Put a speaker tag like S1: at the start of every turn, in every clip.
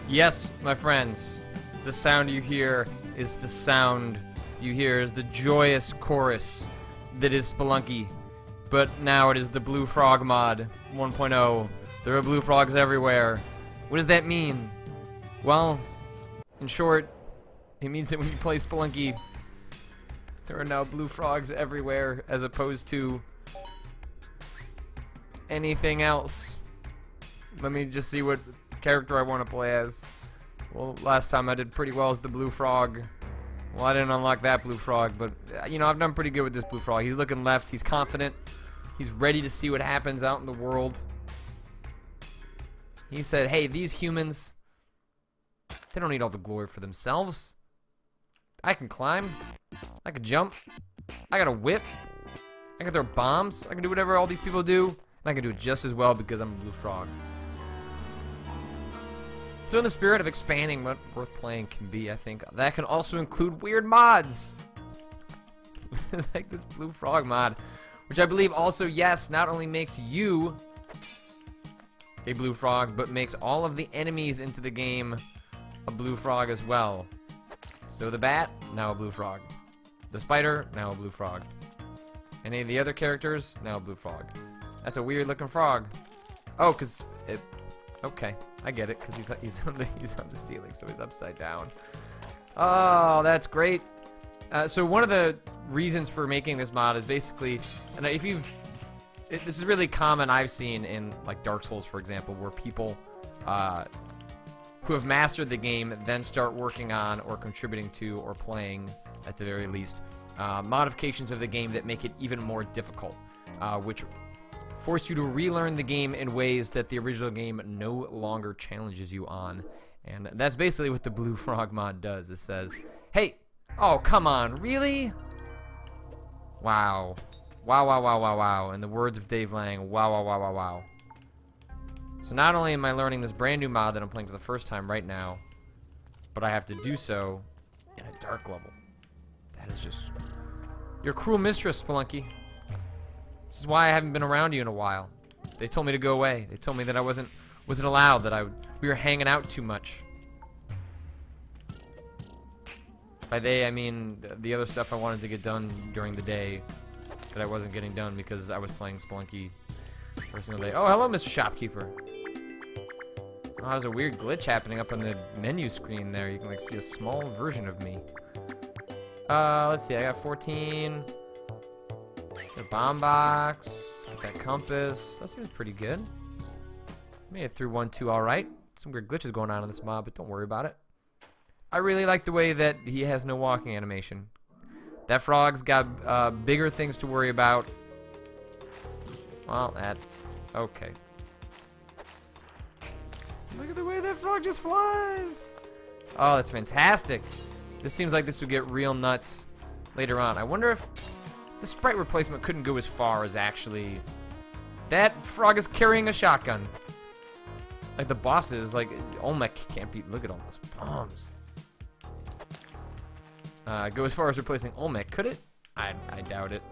S1: Yes, my friends, the sound you hear is the joyous chorus that is Spelunky. But now it is the Blue Frog mod 1.0. There are blue frogs everywhere. What does that mean? Well, in short, it means that when you play Spelunky, there are now blue frogs everywhere as opposed to anything else. Let me just see what character I want to play as. Well, last time I did pretty well as the blue frog. Well, I didn't unlock that blue frog, but you know, I've done pretty good with this blue frog. He's looking left, he's confident, he's ready to see what happens out in the world. He said, hey, these humans, they don't need all the glory for themselves. I can climb, I can jump, I got a whip, I can throw bombs, I can do whatever all these people do, and I can do it just as well because I'm a blue frog. So in the spirit of expanding what worth playing can be, I think that can also include weird mods. Like this blue frog mod, which I believe also, yes, not only makes you a blue frog, but makes all of the enemies into the game a blue frog as well. So the bat, now a blue frog. The spider, now a blue frog. Any of the other characters, now a blue frog. That's a weird looking frog. Oh, cause it. Okay, I get it, cause he's on the ceiling, so he's upside down. Oh, that's great. So one of the reasons for making this mod is basically, and if you've, this is really common. I've seen in like Dark Souls, for example, where people who have mastered the game then start working on or contributing to or playing, at the very least, modifications of the game that make it even more difficult, which force you to relearn the game in ways that the original game no longer challenges you on. And that's basically what the Blue Frog mod does. It says, hey, oh, come on, really? Wow. Wow, wow, wow, wow, wow. In the words of Dave Lang, wow, wow, wow, wow, wow. So not only am I learning this brand new mod that I'm playing for the first time right now, but I have to do so in a dark level. That is just... You're a cruel mistress, Spelunky. This is why I haven't been around you in a while. They told me to go away. They told me that I wasn't allowed, that we were hanging out too much. By they, I mean the other stuff I wanted to get done during the day that I wasn't getting done because I was playing Spelunky every single day. Oh, hello, Mr. Shopkeeper. Oh, there's a weird glitch happening up on the menu screen there. You can like see a small version of me. Let's see. I got 14. The bomb box. Get that compass. That seems pretty good. Made it through 1-2 all right. Some weird glitches going on in this mob, but don't worry about it. I really like the way that he has no walking animation. That frog's got bigger things to worry about. Well, okay. Look at the way that frog just flies. Oh, that's fantastic. This seems like this would get real nuts later on. I wonder if the sprite replacement couldn't go as far as actually... That frog is carrying a shotgun. Like the bosses, like Olmec can't beat. Look at all those bombs. Go as far as replacing Olmec, could it? I doubt it.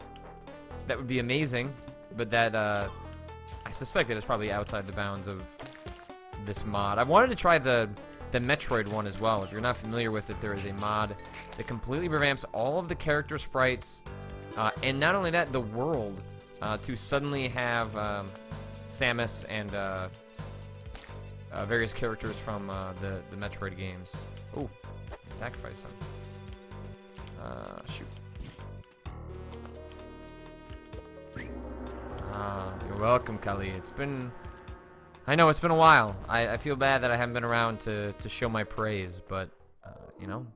S1: That would be amazing, but that I suspect that it's probably outside the bounds of this mod. I wanted to try the Metroid one as well. If you're not familiar with it, there is a mod that completely revamps all of the character sprites, and not only that, the world, to suddenly have Samus and various characters from the Metroid games. Oh, sacrifice them. Shoot. You're welcome, Kali. I know it's been a while. I feel bad that I haven't been around to show my praise, but you know,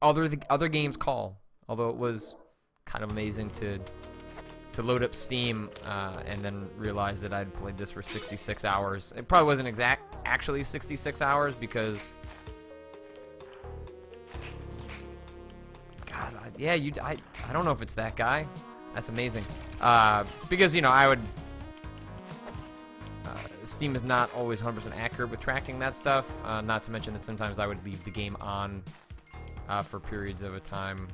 S1: other games call. Although it was kind of amazing to load up Steam and then realize that I'd played this for 66 hours. It probably wasn't actually 66 hours because, God, yeah, I don't know if it's that guy. That's amazing. Because, you know, Steam is not always 100% accurate with tracking that stuff. Not to mention that sometimes I would leave the game on for periods of a time,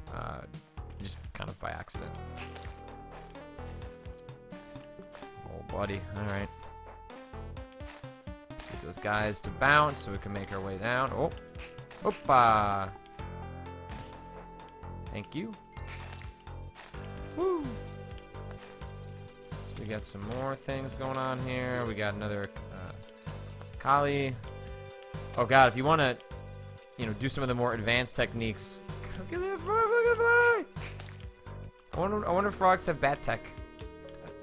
S1: just kind of by accident. Oh, buddy. All right. those guys to bounce so we can make our way down. Oh, Opa! Thank you. Woo! So we got some more things going on here. We got another Kali. Oh god, if you want to, you know, do some of the more advanced techniques. Look at that frog! Look at that fly! I wonder if frogs have bat tech.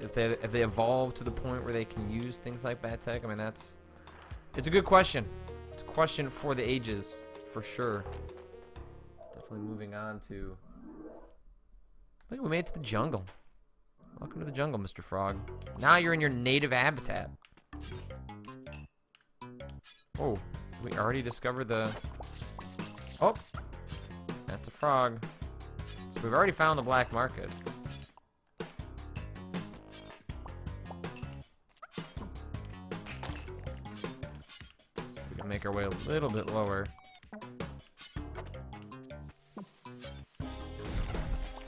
S1: If they evolve to the point where they can use things like bat tech. I mean, it's a good question. It's a question for the ages, for sure. Definitely moving on to. Look, we made it to the jungle. Welcome to the jungle, Mr. Frog. Now you're in your native habitat. Oh, we already discovered the. Oh, that's a frog. So we've already found the black market. So we can make our way a little bit lower.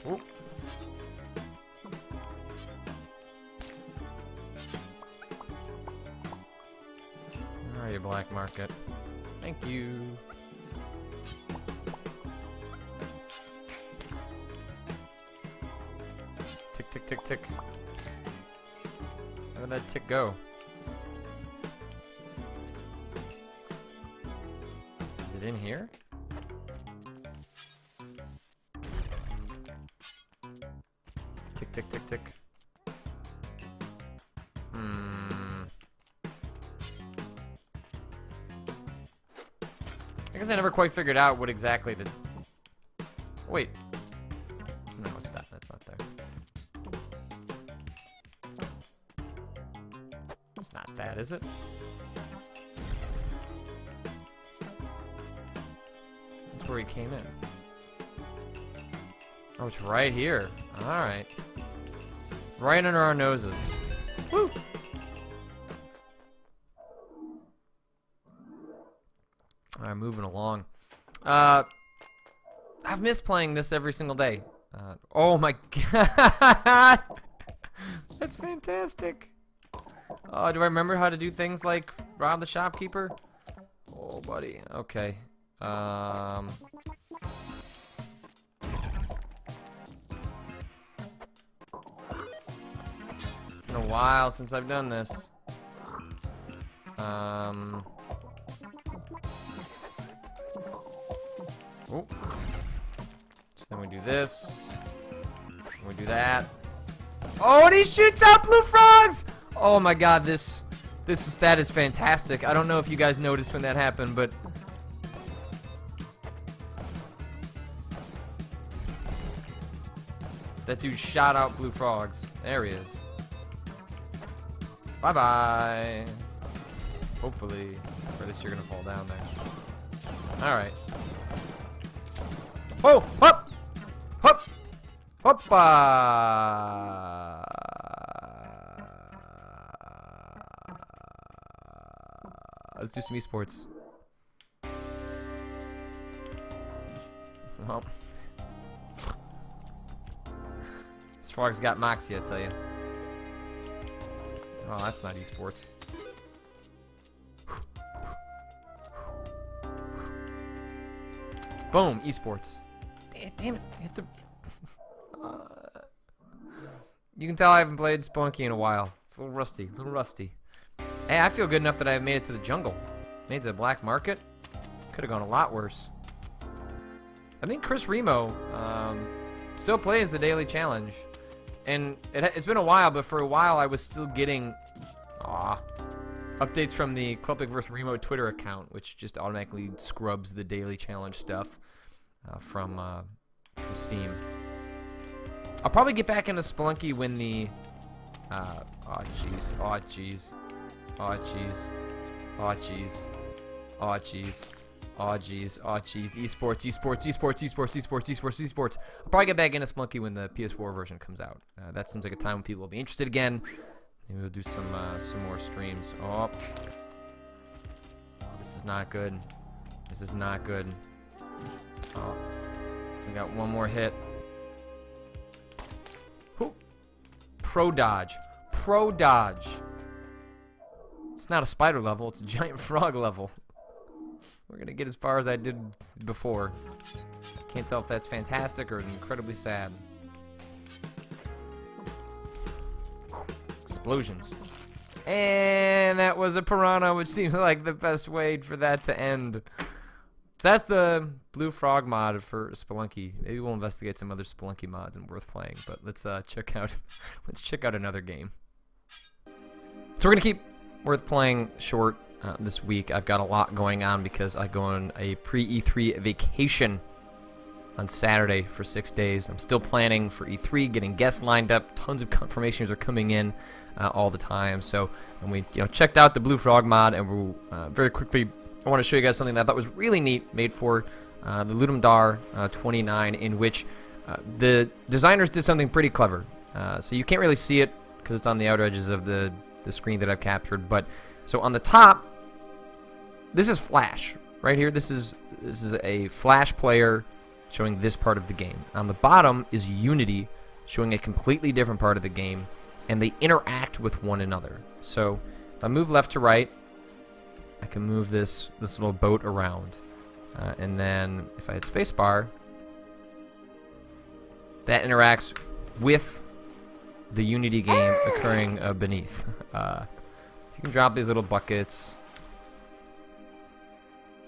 S1: Oh. Where are you, black market? Thank you. Tick, tick, tick, tick. Where did that tick go? Is it in here? Tick, tick, tick, tick. I guess I never quite figured out what exactly the... Wait. No, it's not. That's not there. It's not that, is it? That's where he came in. Oh, it's right here. Alright. Right under our noses. Woo! Alright, moving along. I've missed playing this every single day. Oh my god! That's fantastic! Oh, do I remember how to do things like rob the shopkeeper? Oh, buddy. Okay. It's been a while since I've done this. Oh. So then we do this. And we do that. Oh, and he shoots out blue frogs! Oh my god, that is fantastic. I don't know if you guys noticed when that happened, but that dude shot out blue frogs. There he is. Bye bye. Hopefully, for this you're gonna fall down there. All right. Oh, hop, hop, hoppa. Let's do some esports. Well, this frog's got moxie, I tell you. Oh, that's not esports. Boom, esports. Damn it, hit the. You can tell I haven't played Spelunky in a while. It's a little rusty, a little rusty. Hey, I feel good enough that I made it to the jungle. Made it to the black market. Could have gone a lot worse. I think Chris Remo still plays the daily challenge. And it's been a while, but for a while I was still getting updates from the Clubpic vs. Remo Twitter account, which just automatically scrubs the daily challenge stuff from Steam. I'll probably get back into Spelunky when the oh jeez, oh jeez, oh jeez, oh jeez, oh jeez, oh jeez, oh jeez, esports, esports, esports, esports, esports, esports, esports. I'll probably get back into Spelunky when the PS4 version comes out. That seems like a time when people will be interested again. Maybe we'll do some more streams. Oh, this is not good. This is not good. Oh, we got one more hit. Pro dodge. Pro dodge. It's not a spider level, it's a giant frog level. We're gonna get as far as I did before. Can't tell if that's fantastic or incredibly sad. Explosions. And that was a piranha, which seems like the best way for that to end. So that's the Blue Frog mod for Spelunky. Maybe we'll investigate some other Spelunky mods and worth playing. But let's check out another game. So we're gonna keep worth playing short this week. I've got a lot going on because I go on a pre-E3 vacation on Saturday for 6 days. I'm still planning for E3, getting guests lined up. Tons of confirmations are coming in all the time. So when we checked out the Blue Frog mod, and we'll very quickly, I want to show you guys something that I thought was really neat, made for the Ludum Dare 29, in which the designers did something pretty clever. So you can't really see it because it's on the outer edges of the screen that I've captured. But so on the top, this is Flash right here. This is a Flash player showing this part of the game. On the bottom is Unity, showing a completely different part of the game, and they interact with one another. So if I move left to right, I can move this little boat around, and then if I hit spacebar, that interacts with the Unity game occurring beneath. So you can drop these little buckets,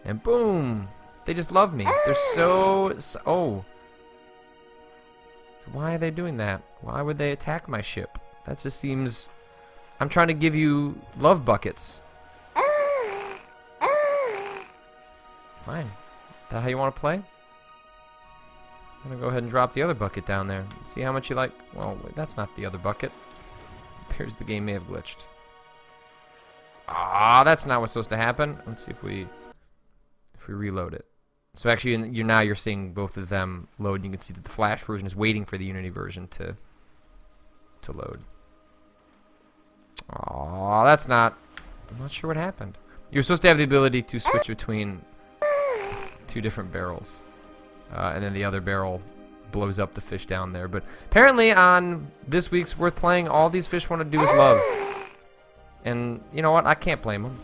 S1: and boom! They just love me. They're so oh. Why are they doing that? Why would they attack my ship? That just seems... I'm trying to give you love buckets. Fine. Is that how you want to play? I'm gonna go ahead and drop the other bucket down there. See how much you like... Well, wait, that's not the other bucket. Appears the game may have glitched. Ah, that's not what's supposed to happen. Let's see if we reload it. So actually, now you're seeing both of them load. You can see that the Flash version is waiting for the Unity version to load. Oh, that's not... I'm not sure what happened. You're supposed to have the ability to switch between two different barrels. And then the other barrel blows up the fish down there. But apparently on this week's Worth Playing, all these fish want to do is love. And you know what? I can't blame them.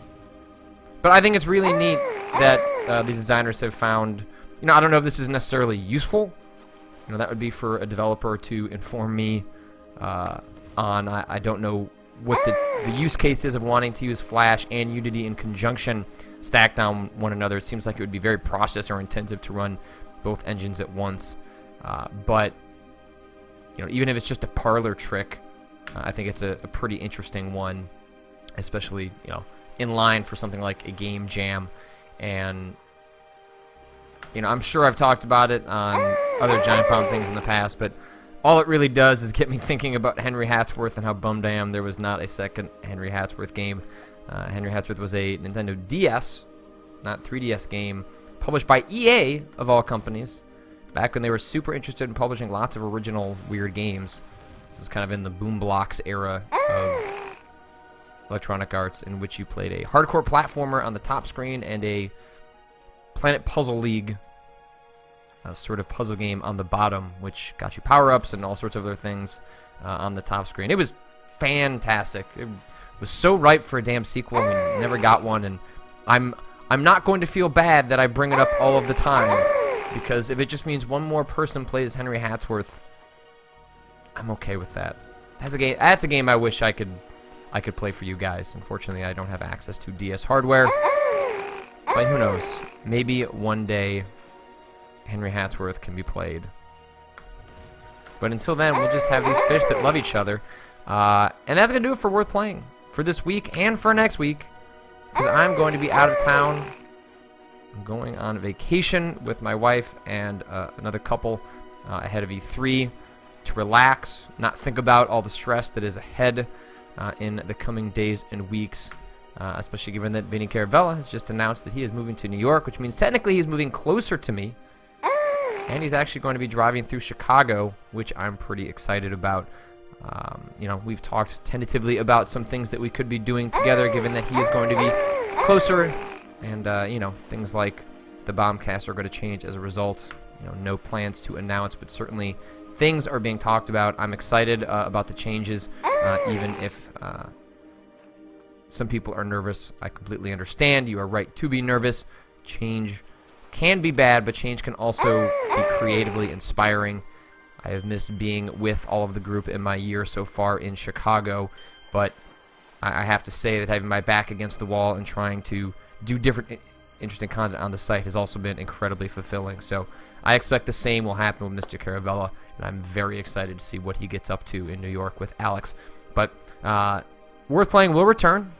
S1: But I think it's really neat that these designers have found... I don't know if this is necessarily useful. That would be for a developer to inform me on. I don't know what the use case is of wanting to use Flash and Unity in conjunction, stacked on one another. It seems like it would be very processor intensive to run both engines at once. But even if it's just a parlor trick, I think it's a pretty interesting one, especially in line for something like a game jam. And I'm sure I've talked about it on other Giant Bomb things in the past, but all it really does is get me thinking about Henry Hatsworth and how bummed I am there was not a second Henry Hatsworth game. Henry Hatsworth was a Nintendo DS, not 3DS game, published by EA, of all companies, back when they were super interested in publishing lots of original weird games. This is kind of in the Boom Blocks era of Electronic Arts, in which you played a hardcore platformer on the top screen and a Planet Puzzle League sort of puzzle game on the bottom, which got you power-ups and all sorts of other things on the top screen. It was fantastic. It was so ripe for a damn sequel, and we never got one. And I'm not going to feel bad that I bring it up all of the time, because if it just means one more person plays Henry Hatsworth, I'm okay with that. That's a game I wish I could play for you guys. Unfortunately, I don't have access to DS hardware. But who knows? Maybe one day Henry Hatsworth can be played. But until then, we'll just have these fish that love each other. And that's going to do it for Worth Playing for this week and for next week, because I'm going to be out of town. I'm going on vacation with my wife and another couple ahead of E3 to relax, not think about all the stress that is ahead in the coming days and weeks. Especially given that Vinny Caravella has just announced that he is moving to New York, which means technically he's moving closer to me. And he's actually going to be driving through Chicago, which I'm pretty excited about. We've talked tentatively about some things that we could be doing together, given that he is going to be closer. And, things like the Bombcast are going to change as a result. No plans to announce, but certainly things are being talked about. I'm excited about the changes, even if... some people are nervous. I completely understand. You are right to be nervous. Change can be bad, but change can also be creatively inspiring. I have missed being with all of the group in my year so far in Chicago, but I have to say that having my back against the wall and trying to do different interesting content on the site has also been incredibly fulfilling. So I expect the same will happen with Mr. Caravella, and I'm very excited to see what he gets up to in New York with Alex. But Worth Playing will return,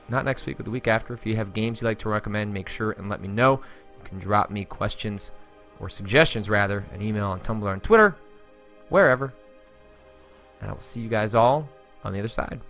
S1: not next week, but the week after. If you have games you'd like to recommend, make sure and let me know. You can drop me questions, or suggestions rather, an email on Tumblr and Twitter, wherever. And I will see you guys all on the other side.